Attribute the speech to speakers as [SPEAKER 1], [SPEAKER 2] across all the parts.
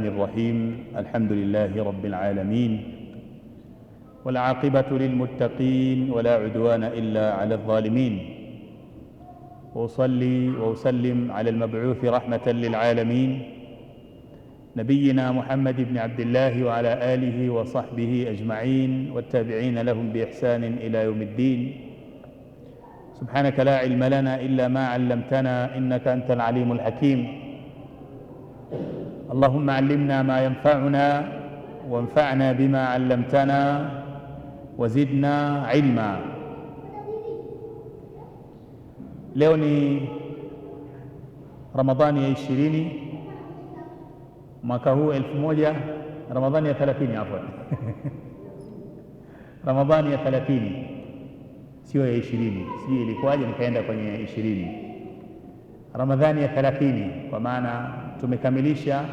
[SPEAKER 1] الرحيم. الحمد لله رب العالمين، والعاقبة للمتقين، ولا عدوان إلا على الظالمين. وأصلي وأسلم على المبعوث رحمة للعالمين نبينا محمد بن عبد الله وعلى آله وصحبه أجمعين والتابعين لهم بإحسان إلى يوم الدين. سبحانك لا علم لنا إلا ما علمتنا إنك أنت العليم الحكيم. اللهم علمنا ما ينفعنا وانفعنا بما علمتنا وزدنا علما. Leo ni Ramadhani ya 20 mwaka huu 1000 Ramadhani ya 30 hapo Ramadhani ya 30 sio ya 20, sio ilikuwaje nikaenda kwenye 20. Ramadhani ya 30 kwa maana tumekamilisha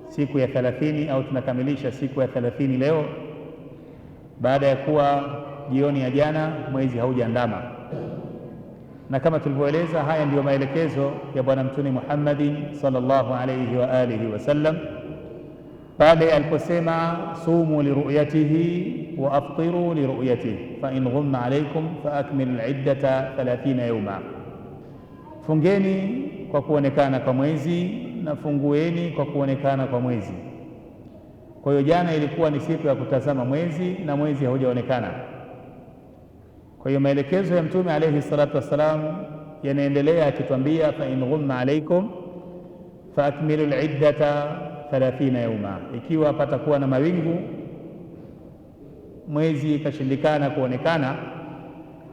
[SPEAKER 1] siku ya 30 au tunakamilisha siku ya 30 leo, baada ya kuwa jioni ya jana mwezi haujaandama. Na kama tulivyoeleza, haya ndiyo maelekezo ya Bwana Mtume Muhammadin sallallahu alayhi wa alihi wasallam pale aliposema sumu liruyatihi wa aftiru liruyatihi fa in ghumma alaykum fa akmilu al-iddata 30 yawma, fungeni kwa kuonekana kwa mwezi na fungueni kwa kuonekana kwa mwezi. Kwa hiyo jana ilikuwa ni siku ya kutazama mwezi na mwezi haujaonekana. Kwa hiyo maelekezo ya Mtume alayhi salatu wassalam yanaendelea akituambia fa in ghumma alaykum fa akmilu al-iddata 30 yawma, ikiwa patakuwa na mawingu mwezi ikashindikana kuonekana,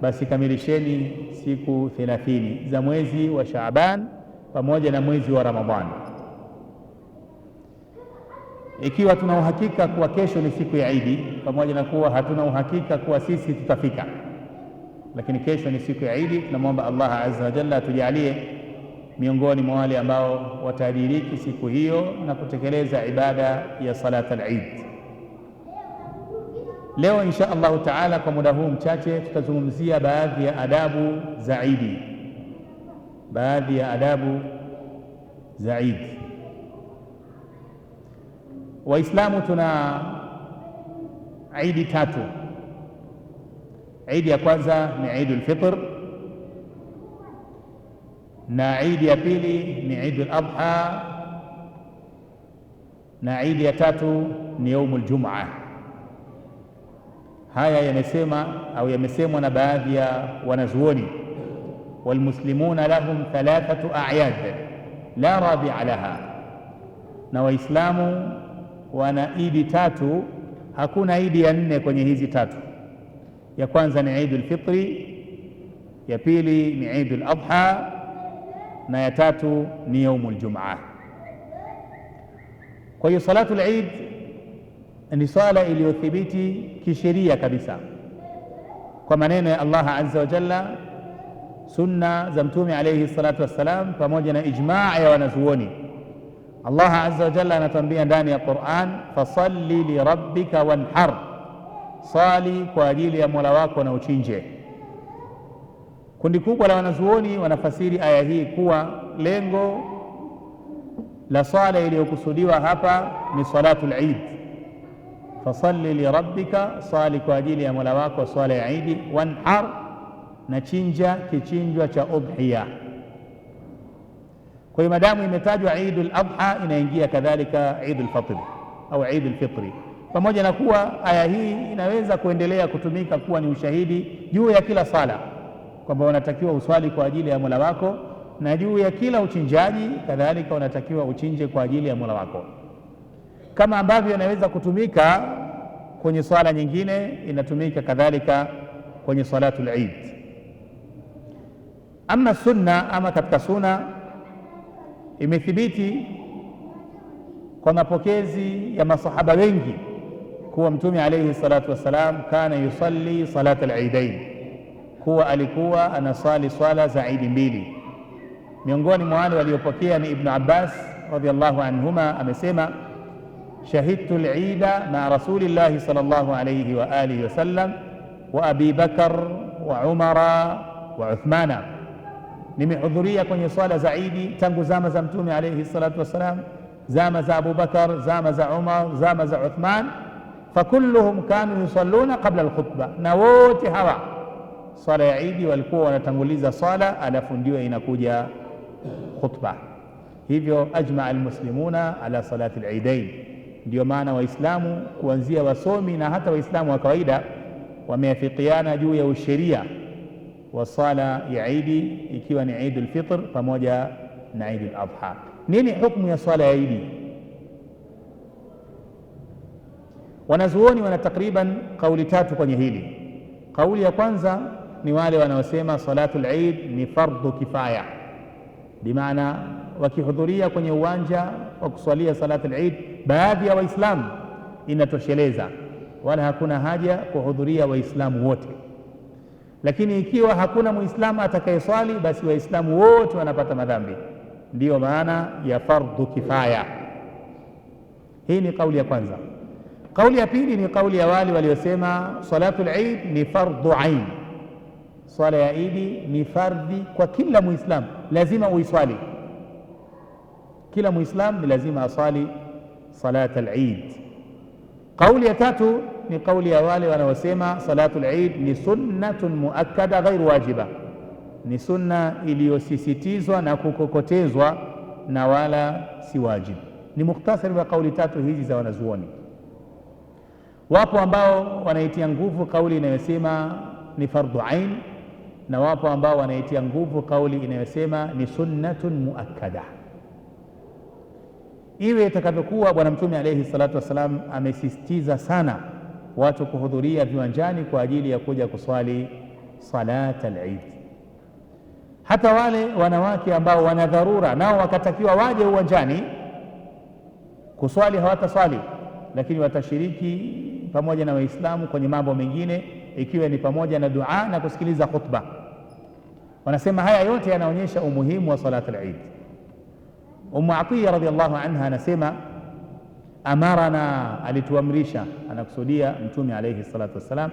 [SPEAKER 1] basi kamilisheni siku 30 za mwezi wa Shaaban pamoja na mwezi wa Ramadhani. Ikiwa tuna uhakika kuwa kesho ni siku ya Idi, pamoja na kuwa hatuna uhakika kuwa sisi tutafika, lakini kesho ni siku ya Idi, tunamwomba Allah azza wa jalla atujalie miongoni mwa wale ambao watadiriki siku hiyo na kutekeleza ibada ya salat al-Eid. Leo insha Allah taala kwa muda huu mchache tutazungumzia baadhi ya adabu za Idi, baadhi ya adabu za Eid. Waislamu tuna Eid tatu. Eid ya kwanza ni Eid al-Fitr, na Eid ya pili ni Eid al-Adha, na Eid ya tatu ni Yaum al-Jum'ah. Haya yamesemwa na baadhi ya wanazuoni, walmuslimuna lahum 3 a'yad la rabi'a laha, na Waislamu wana idi tatu, hakuna idi ya 4 kwenye hizi tatu. Ya kwanza ni Eid al-Fitri, ya pili ni Eid al-Adha, na ya tatu ni Yaum al-Jum'ah. Kwa hiyo salatu al-Eid ni swala iliyothibiti kisheria kabisa kwa maneno ya Allah azza wa jalla, sunna za Mtume alayhi salatu wassalam, pamoja na ijmaa ya wanazuoni. Allah azza wa jalla anatuambia ndani ya Qur'an, fasalli li rabbika wanhar, sali kwa ajili ya Mola wako na uchinje. Kundi kubwa la wanazuoni wanafasiri aya hii kuwa lengo la swala iliyokusudiwa hapa ni salatul Eid. Fasalli li rabbika, sali kwa ajili ya Mola wako swala ya Eid, wanhar, na chinja kichinjwa cha udhiya. Kwa hiyo madamu imetajwa Eid al-Adha, inaingia kadhalika Eid al-Fitr au Eid al-Fitri, pamoja na kuwa aya hii inaweza kuendelea kutumika kuwa ni ushahidi juu ya kila sala kwamba unatakiwa uswali kwa ajili ya Mola wako, na juu ya kila uchinjaji kadhalika unatakiwa uchinje kwa ajili ya Mola wako, kama ambavyo inaweza kutumika kwenye swala nyingine, inatumika kadhalika kwenye salatul Eid. Ama sunna, ama katika sunna imethibiti kwa mapokezi ya masahaba wengi kuwa Mtume alayhi salatu wassalam kana yusalli salat al-Eidain, kuwa alikuwa anasali swala za Eid mbili. Miongoni mwa wale waliopokea ni Ibn Abbas radhiyallahu anhuma, amesema shahidtu al-Eida ma rasulillahi sallallahu alayhi wa alihi wasallam wa Abi Bakar wa Umara wa Uthmana, nimehudhuria kwenye swala za Eid tangu zama za Mtume alayhi salatu wassalam zama za Abu Bakar, zama za Umar, zama za Uthman, fakulluhum kanu yusalluna qabla alkhutba, na wote hawa swala ya Idi walikuwa wanatanguliza swala alafu ndio inakuja khutba. Hivyo ajmaa almuslimuna ala salati al-Eidain. Ndio maana Waislamu kuanzia wasomi na hata Waislamu wa kawaida wameafikiana juu ya usheria wa sala ya Idi, ikiwa ni Eid al-Fitr pamoja na Eid al-Adha. Nini hukumu ya swala ya Idi? Wanazuoni wana takriban kauli tatu kwenye hili. Kauli ya kwanza ni wale wanaosema salatul Eid ni fardhu kifaya, bimaana wakihudhuria kwenye uwanja wa kuswalia salatul Eid baadhi ya Waislamu inatosheleza, wala hakuna haja kuhudhuria Waislamu wote. Lakini ikiwa hakuna Muislamu atakayeswali, basi Waislamu wote wanapata madhambi. Ndiyo maana ya fardhu kifaya. Hii ni kauli ya kwanza. Kauli ya pili ni kauli ya wale waliosema salatul Eid ni fardhu ain, swala ya Idi ni fardhi kwa kila Muislamu, lazima uiswali. Kila Muislamu ni lazima asali salatul Eid. Kauli ya tatu ni kauli ya wale wanaosema salatul Eid ni sunnatun muakkada ghairu wajiba, ni sunna iliyosisitizwa na kukokotezwa na wala si wajibu. Ni mukhtasari wa kauli tatu hizi za wanazuoni. Wapo ambao wanaitia nguvu kauli inayosema ni fardhu ain, na wapo ambao wanaitia nguvu kauli inayosema ni sunnatun muakkada. Iwe itakavyokuwa, Bwana Mtume alayhi salatu wassalam amesisitiza sana watu kuhudhuria viwanjani kwa ajili ya kuja kuswali salat al-Eid. Hata wale wanawake ambao wana dharura nao wakatakiwa waje uwanjani kuswali, hawataswali, lakini watashiriki pamoja na Waislamu kwenye mambo mengine, ikiwa ni pamoja na dua na kusikiliza khutba. Wanasema haya yote yanaonyesha umuhimu wa salat al-Eid. Ummu Atiyya radhiyallahu anha anasema amarana, alituamrisha, anakusudia Mtume alayhi salatu wassalam,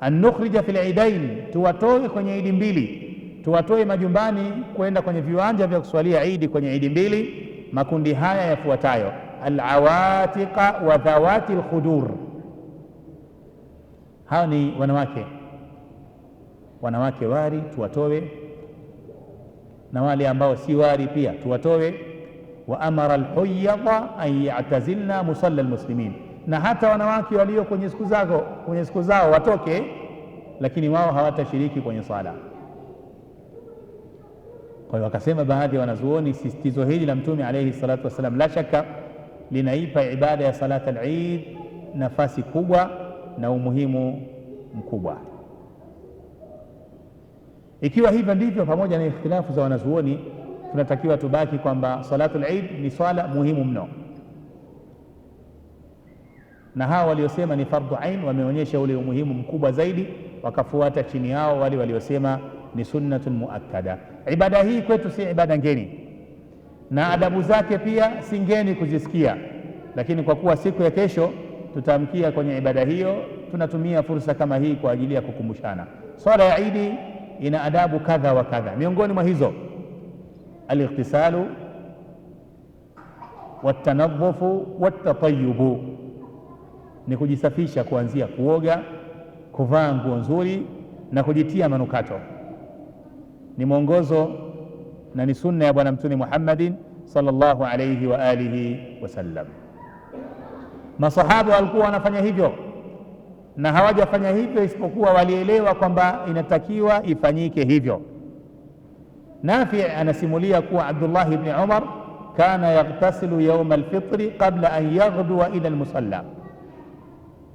[SPEAKER 1] an nukhrija fil eidain, tuwatoe kwenye idi mbili, tuwatoe majumbani kwenda kwenye viwanja vya kuswalia Idi kwenye idi mbili. Makundi haya yafuatayo: al-awatiqa wa dhawati al-khudur. Hao ni wanawake wari tuwatoe, na wale ambao si wari pia tuwatoe. Wa amara al-huyyadha an ya'tazilna musalla al-muslimin, na hata wanawake walio kwenye siku zao watoke, lakini wao hawatashiriki kwenye sala. Kwa hiyo wakasema baadhi ya wanazuoni, sisitizo hili la Mtume alayhi salatu wasallam la shaka linaipa ibada ya salat al-Eid nafasi kubwa na umuhimu mkubwa. Ikiwa hivyo ndivyo, pamoja na ikhtilafu za wanazuoni, tunatakiwa tubaki kwamba salatul Eid ni swala muhimu mno, na hawa waliosema ni fardhu ain wameonyesha ule umuhimu mkubwa zaidi, wakafuata chini yao wale waliosema ni sunnatun muakkada. Ibada hii kwetu si ibada ngeni, na adabu zake pia si ngeni kuzisikia, lakini kwa kuwa siku ya kesho tutaamkia kwenye ibada hiyo, tunatumia fursa kama hii kwa ajili ya kukumbushana. Swala ya Idi ina adabu kadha wa kadha, miongoni mwa hizo al-ightisalu wat-tanadhufu wat-tatayyubu, ni kujisafisha kuanzia kuoga, kuvaa nguo nzuri na kujitia manukato. Ni mwongozo na ni sunna ya Bwana Mtume Muhammadin sallallahu alayhi wa alihi wasallam. Masahaba walikuwa wanafanya hivyo, na hawajafanya hivyo isipokuwa walielewa kwamba inatakiwa ifanyike hivyo. Nafi anasimulia kuwa Abdullah ibn Umar kana yaghtasilu yawm al-fitri qabla an yaghduwa ila al-musalla.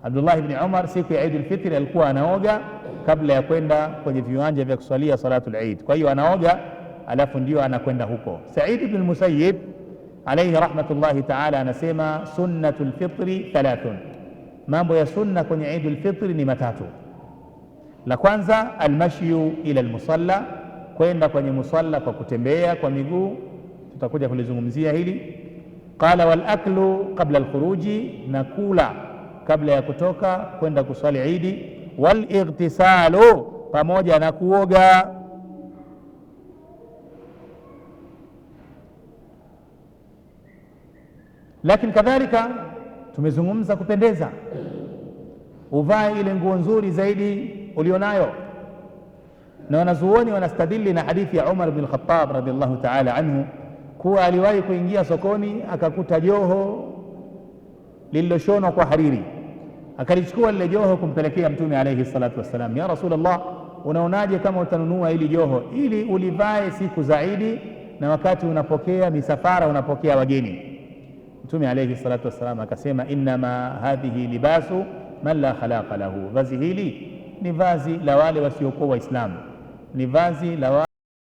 [SPEAKER 1] Abdullah ibn Umar siku ya Eid al-Fitr alikuwa anaoga kabla ya kwenda kwenye viwanja vya kuswalia salatul Eid. Kwa hiyo anaoga alafu ndio anakwenda huko. Sa'id ibn al-Musayyib alayhi rahmatullahi ta'ala anasema sunnatul fitri thalathun, mambo ya sunna kwenye Eid al-Fitr ni matatu. La kwanza al-mashyu ila al-musalla, kwenda kwenye musalla kwa kutembea kwa miguu, tutakuja kulizungumzia hili. Qala wal aklu qabla al-khuruji, na kula kabla ya kutoka kwenda kuswali Eid. Wal ightisalu, pamoja na kuoga. Lakini kadhalika tumezungumza kupendeza, uvae ile nguo nzuri zaidi ulionayo. Na wanazuoni wanastadili na hadithi ya Umar bin Khattab radhiallahu ta'ala anhu kuwa aliwahi kuingia sokoni akakuta joho lililoshonwa kwa hariri, akalichukua lile joho kumpelekea Mtume alayhi salatu wassalam. Ya Rasulullah, unaonaje kama utanunua hili joho ili ulivae siku zaidi na wakati unapokea misafara, unapokea wageni? Mtume alayhi salatu wassalam akasema, innama hadhihi libasu man la khalaqa lahu, vazi hili ni vazi la wale wasiokuwa Waislamu, ni vazi la